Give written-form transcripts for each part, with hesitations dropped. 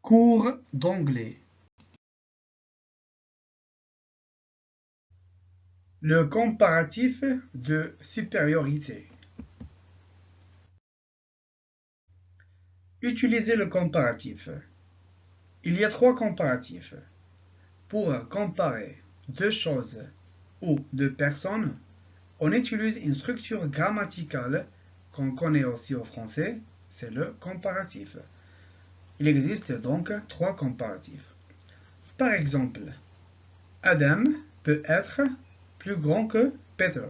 Cours d'anglais. Le comparatif de supériorité. Utilisez le comparatif. Il y a trois comparatifs. Pour comparer deux choses ou deux personnes, on utilise une structure grammaticale qu'on connaît aussi au français, c'est le comparatif. Il existe donc trois comparatifs. Par exemple, Adam peut être plus grand que Peter.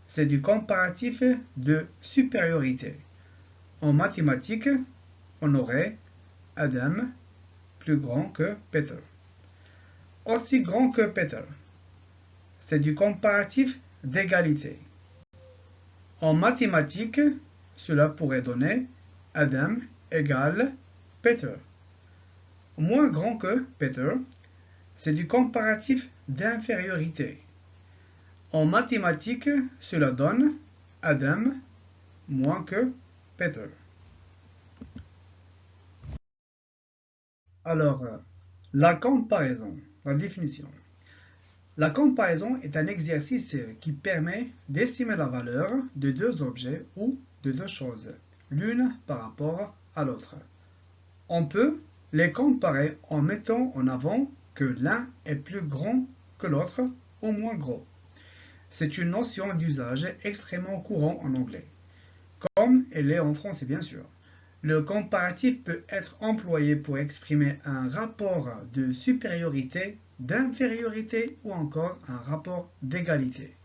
C'est du comparatif de supériorité. En mathématiques, on aurait Adam plus grand que Peter. Aussi grand que Peter. C'est du comparatif d'égalité. En mathématiques, cela pourrait donner Adam égale Peter. Moins grand que Peter, c'est du comparatif d'infériorité. En mathématiques, cela donne Adam moins que Peter. Alors, la comparaison, la définition. La comparaison est un exercice qui permet d'estimer la valeur de deux objets ou de deux choses, l'une par rapport à l'autre. On peut les comparer en mettant en avant que l'un est plus grand que l'autre ou moins gros. C'est une notion d'usage extrêmement courant en anglais, comme elle est en français bien sûr. Le comparatif peut être employé pour exprimer un rapport de supériorité, d'infériorité ou encore un rapport d'égalité.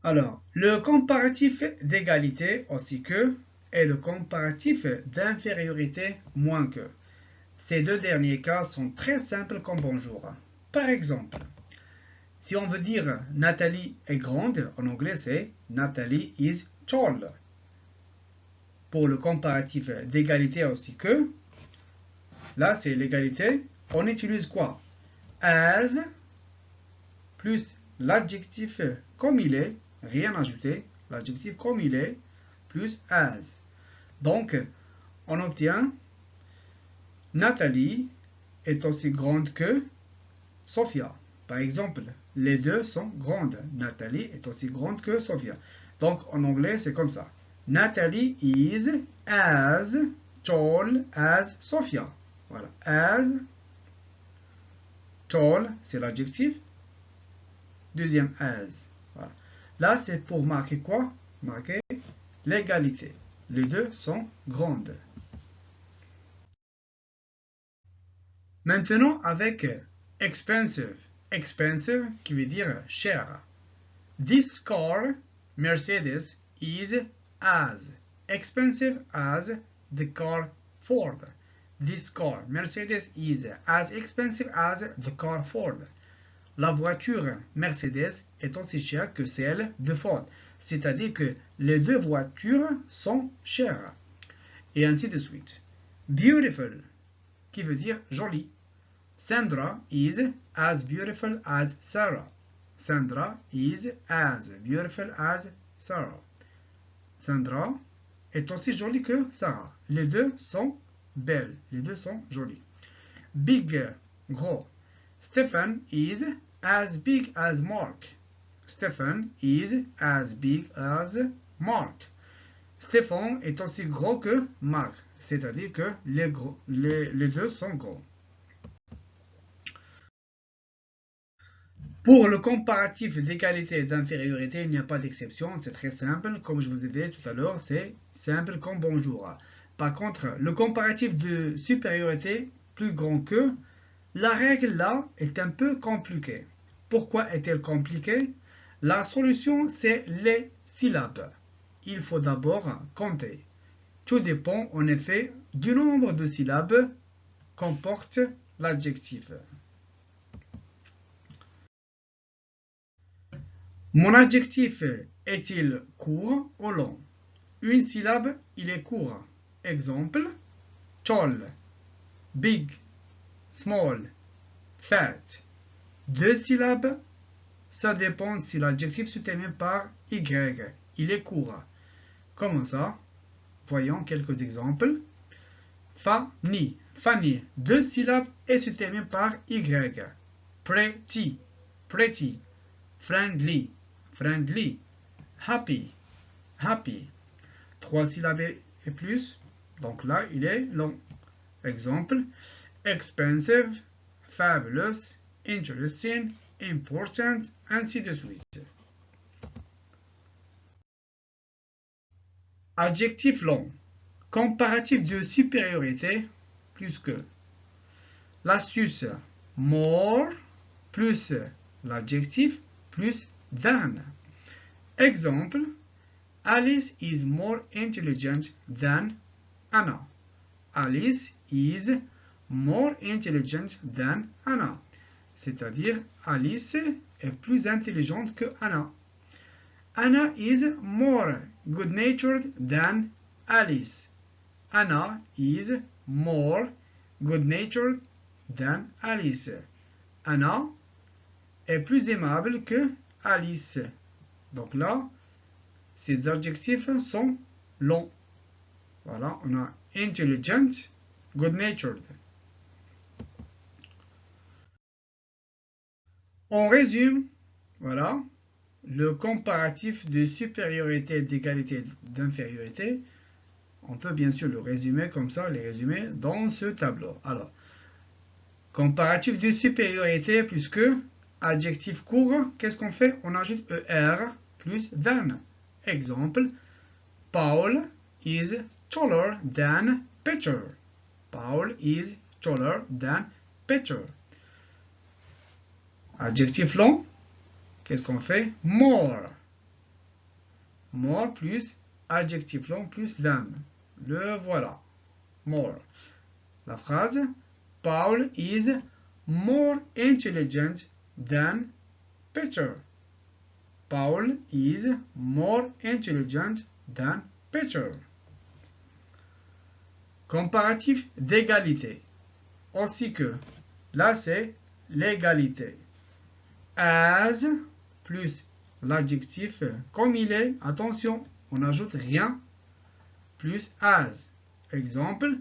Alors, le comparatif d'égalité aussi que et le comparatif d'infériorité moins que. Ces deux derniers cas sont très simples comme bonjour. Par exemple, si on veut dire Nathalie est grande, en anglais c'est Nathalie is tall. Pour le comparatif d'égalité aussi que, là c'est l'égalité, on utilise quoi? As plus l'adjectif comme il est, rien ajouté, l'adjectif comme il est, plus as. Donc, on obtient Nathalie est aussi grande que Sophia. Par exemple, les deux sont grandes. Nathalie est aussi grande que Sophia. Donc, en anglais, c'est comme ça. Nathalie is as tall as Sophia. Voilà. As tall, c'est l'adjectif. Deuxième as. Voilà. Là, c'est pour marquer quoi? Marquer l'égalité. Les deux sont grandes. Maintenant, avec expensive. Expensive qui veut dire cher. This car, Mercedes, is as expensive as the car Ford. This car, Mercedes, is as expensive as the car Ford. La voiture Mercedes est aussi chère que celle de Ford. C'est-à-dire que les deux voitures sont chères. Et ainsi de suite. Beautiful, qui veut dire jolie. Sandra is as beautiful as Sarah. Sandra is as beautiful as Sarah. Sandra est aussi jolie que Sarah. Les deux sont belles. Les deux sont jolies. Big, gros. Stephen is as big as Mark. Stephen is as big as Mark. Stephen est aussi gros que Mark. C'est-à-dire que les deux sont gros. Pour le comparatif d'égalité et d'infériorité, il n'y a pas d'exception, c'est très simple. Comme je vous ai dit tout à l'heure, c'est simple comme bonjour. Par contre, le comparatif de supériorité, plus grand que, la règle là est un peu compliquée. Pourquoi est-elle compliquée? La solution, c'est les syllabes. Il faut d'abord compter. Tout dépend en effet du nombre de syllabes qu'emporte l'adjectif. Mon adjectif est-il court ou long? Une syllabe, il est court. Exemple, tall, big, small, fat. Deux syllabes, ça dépend si l'adjectif se termine par y. Il est court. Comment ça? Voyons quelques exemples. Fanny. Fanny. 2 syllabes et se termine par Y. Pretty. Pretty. Friendly. Friendly. Happy. Happy. 3 syllabes et plus. Donc là, il est long. Exemple. Expensive. Fabulous. Interesting. Important. Ainsi de suite. Adjectif long. Comparatif de supériorité plus que. L'astuce more plus l'adjectif plus than. Exemple. Alice is more intelligent than Anna. Alice is more intelligent than Anna. C'est-à-dire, Alice est plus intelligente que Anna. Anna is more good-natured than Alice. Anna is more good-natured than Alice. Anna est plus aimable que Alice. Donc là, ces adjectifs sont longs. Voilà, on a intelligent, good-natured. On résume, voilà, le comparatif de supériorité, d'égalité, d'infériorité. On peut bien sûr le résumer comme ça, les résumer dans ce tableau. Alors, comparatif de supériorité plus que adjectif court, qu'est-ce qu'on fait? On ajoute ER plus than. Exemple, Paul is taller than Peter. Paul is taller than Peter. Adjectif long, qu'est-ce qu'on fait? More. More plus adjectif long plus than. Le voilà. More. La phrase, Paul is more intelligent than Peter. Paul is more intelligent than Peter. Comparatif d'égalité. Aussi que, là c'est l'égalité. As plus l'adjectif comme il est, attention, on n'ajoute rien, plus as. Exemple,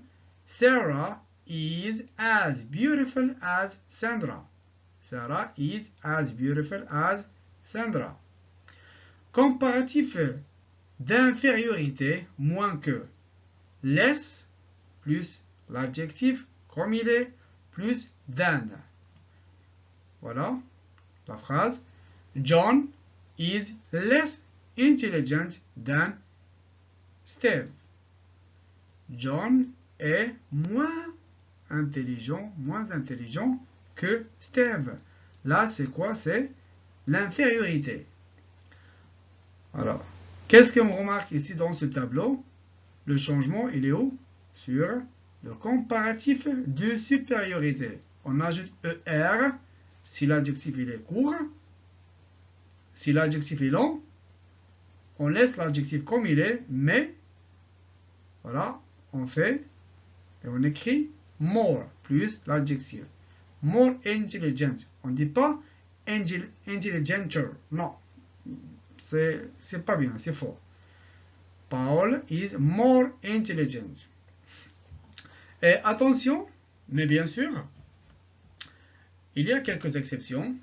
Sarah is as beautiful as Sandra. Sarah is as beautiful as Sandra. Comparatif d'infériorité, moins que. Less plus l'adjectif comme il est, plus than. Voilà la phrase. John is less intelligent than Steve. John est moins intelligent que Steve. Là, c'est quoi? C'est l'infériorité. Alors, qu'est-ce qu'on remarque ici dans ce tableau? Le changement, il est où? Sur le comparatif de supériorité. On ajoute ER si l'adjectif il est court. Si l'adjectif est long, on laisse l'adjectif comme il est, mais voilà, on fait et on écrit more plus l'adjectif. More intelligent. On ne dit pas intelligenter. Non, c'est pas bien, c'est faux. Paul is more intelligent. Et attention, mais bien sûr, il y a quelques exceptions.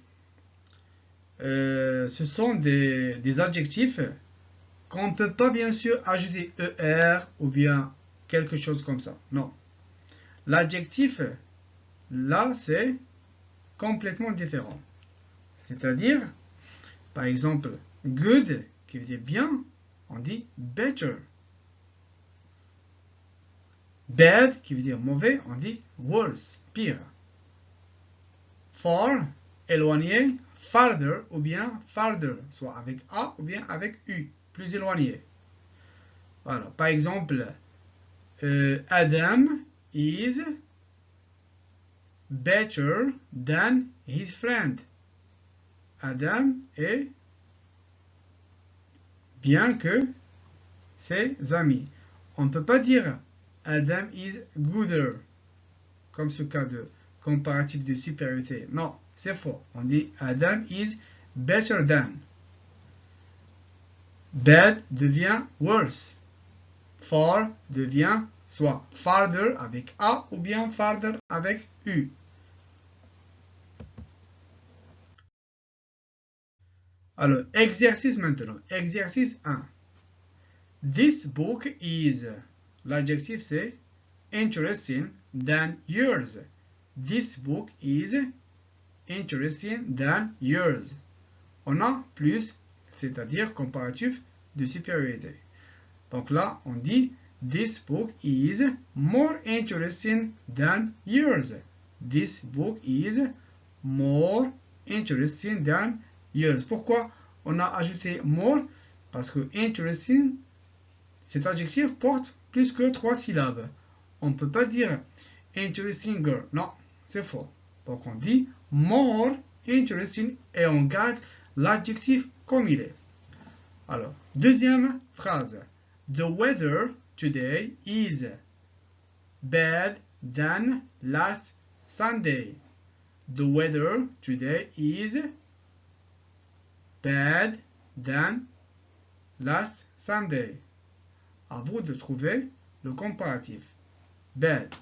Ce sont des adjectifs qu'on ne peut pas bien sûr ajouter ER ou bien quelque chose comme ça. Non. L'adjectif, là, c'est complètement différent. C'est-à-dire, par exemple, good, qui veut dire bien, on dit better. Bad, qui veut dire mauvais, on dit worse, pire. Far, éloigné, farther ou bien farther, soit avec A ou bien avec U, plus éloigné. Voilà, par exemple, Adam is better than his friend. Adam est bien que ses amis. On ne peut pas dire Adam is gooder, comme ce cas de comparatif de supériorité. Non, c'est faux. On dit Adam is better than. Bad devient worse. Far devient soit farther avec A ou bien farther avec U. Alors, exercice maintenant. Exercice 1. This book is, l'adjectif c'est interesting than yours. This book is interesting than yours. On a plus, c'est-à-dire comparatif de supériorité. Donc là, on dit this book is more interesting than yours. This book is more interesting than yours. Pourquoi on a ajouté more? Parce que interesting, cet adjectif porte plus que 3 syllabes. On ne peut pas dire interesting girl. Non, c'est faux. Donc on dit more interesting et on garde l'adjectif comme il est. Alors, deuxième phrase. The weather today is bad than last Sunday. The weather today is bad than last Sunday. À vous de trouver le comparatif. Bad.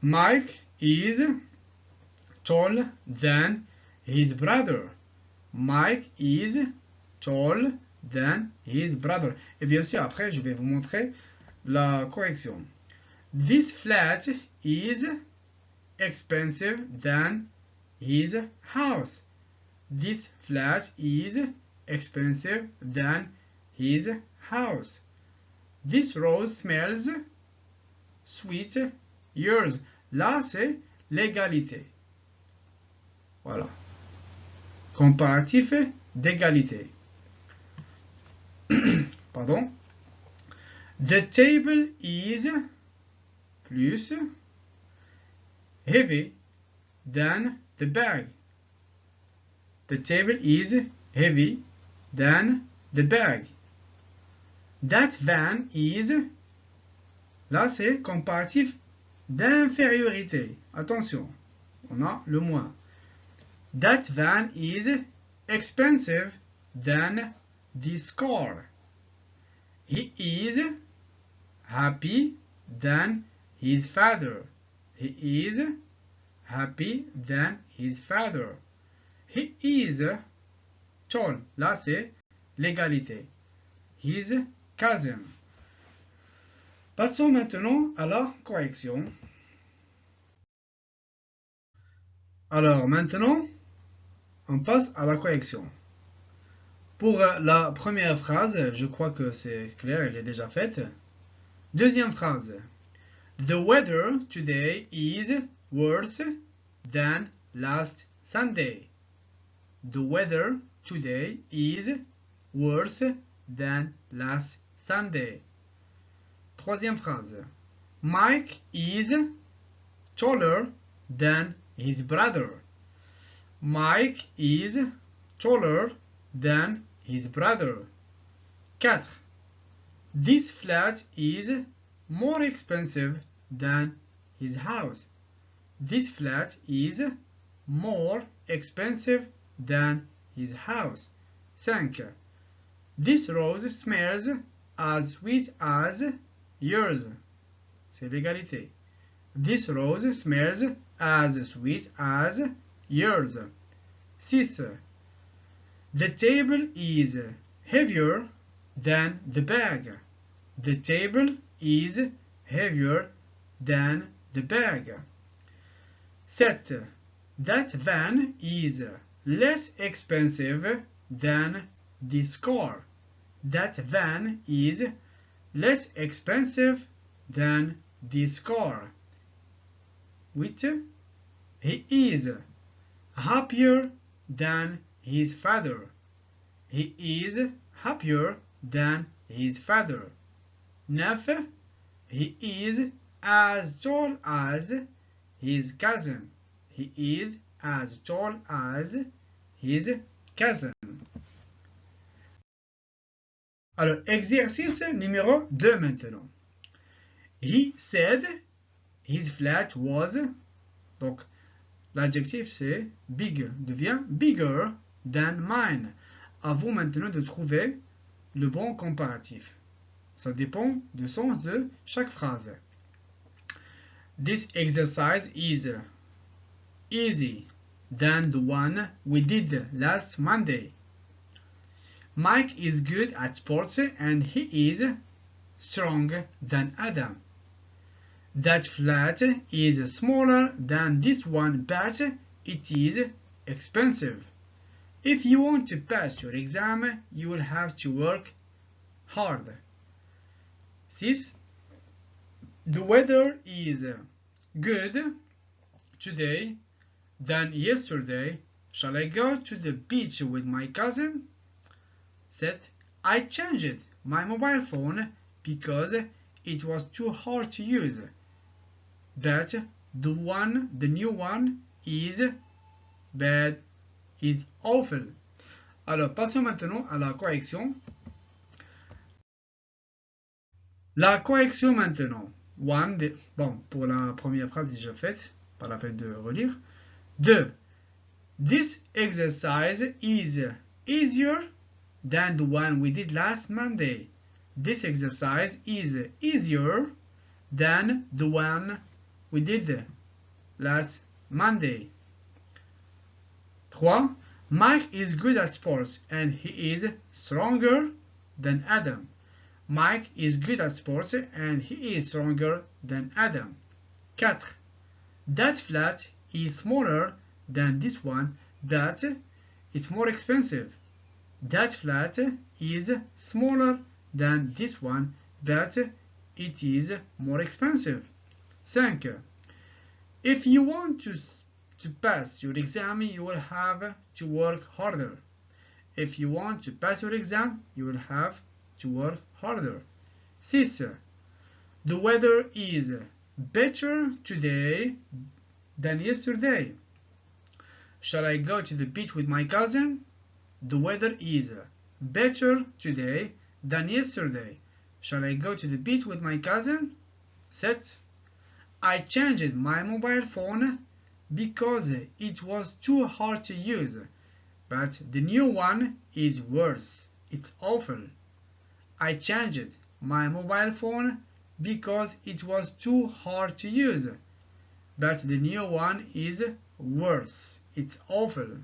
Mike is tall than his brother. Mike is tall than his brother. Et bien sûr, après, je vais vous montrer la correction. This flat is expensive than his house. This flat is expensive than his house. This rose smells sweet. Yours. Là, c'est l'égalité. Voilà. Comparatif d'égalité. Pardon. The table is plus heavy than the bag. The table is heavy than the bag. That van is, là c'est comparatif d'infériorité. Attention, on a le moins. That van is expensive than this car. He is happy than his father. He is happy than his father. He is tall. Là, c'est l'égalité. His cousin. Passons maintenant à la correction. Alors, maintenant, on passe à la correction. Pour la première phrase, je crois que c'est clair, elle est déjà faite. Deuxième phrase. The weather today is worse than last Sunday. The weather today is worse than last Sunday. Troisième phrase. Mike is taller than his brother. Mike is taller than his brother. 4. This flat is more expensive than his house. This flat is more expensive than his house. 5. This rose smells as sweet as yours. C'est l'égalité. This rose smells as sweet as yours. 6. The table is heavier than the bag. The table is heavier than the bag. 7. That van is less expensive than this car. That van is less expensive than this car. 8. He is happier than his father. He is happier than his father. 9. He is as tall as his cousin. He is as tall as his cousin. Alors, exercice numéro 2 maintenant. He said his flat was, donc l'adjectif c'est big, devient bigger than mine. À vous maintenant de trouver le bon comparatif. Ça dépend du sens de chaque phrase. This exercise is easy than the one we did last Monday. Mike is good at sports and he is stronger than Adam. That flat is smaller than this one, but it is expensive. If you want to pass your exam, you will have to work hard. 6. The weather is good today than yesterday. Shall I go to the beach with my cousin? 7. I changed my mobile phone because it was too hard to use. But the new one is bad, is awful. Alors, passons maintenant à la correction. La correction maintenant. Bon, pour la première phrase déjà faite, pas la peine de relire. 2. This exercise is easier than the one we did last Monday. This exercise is easier than the one we did last Monday. 3. Mike is good at sports and he is stronger than Adam. Mike is good at sports and he is stronger than Adam. 4. That flat is smaller than this one, but it's more expensive. That flat is smaller than this one, but it is more expensive. 5. If you want to pass your exam, you will have to work harder. If you want to pass your exam, you will have to work harder. 6. The weather is better today than yesterday. Shall I go to the beach with my cousin? The weather is better today than yesterday. Shall I go to the beach with my cousin? 7. I changed my mobile phone because it was too hard to use, but the new one is worse. It's awful. I changed my mobile phone because it was too hard to use, but the new one is worse. It's awful.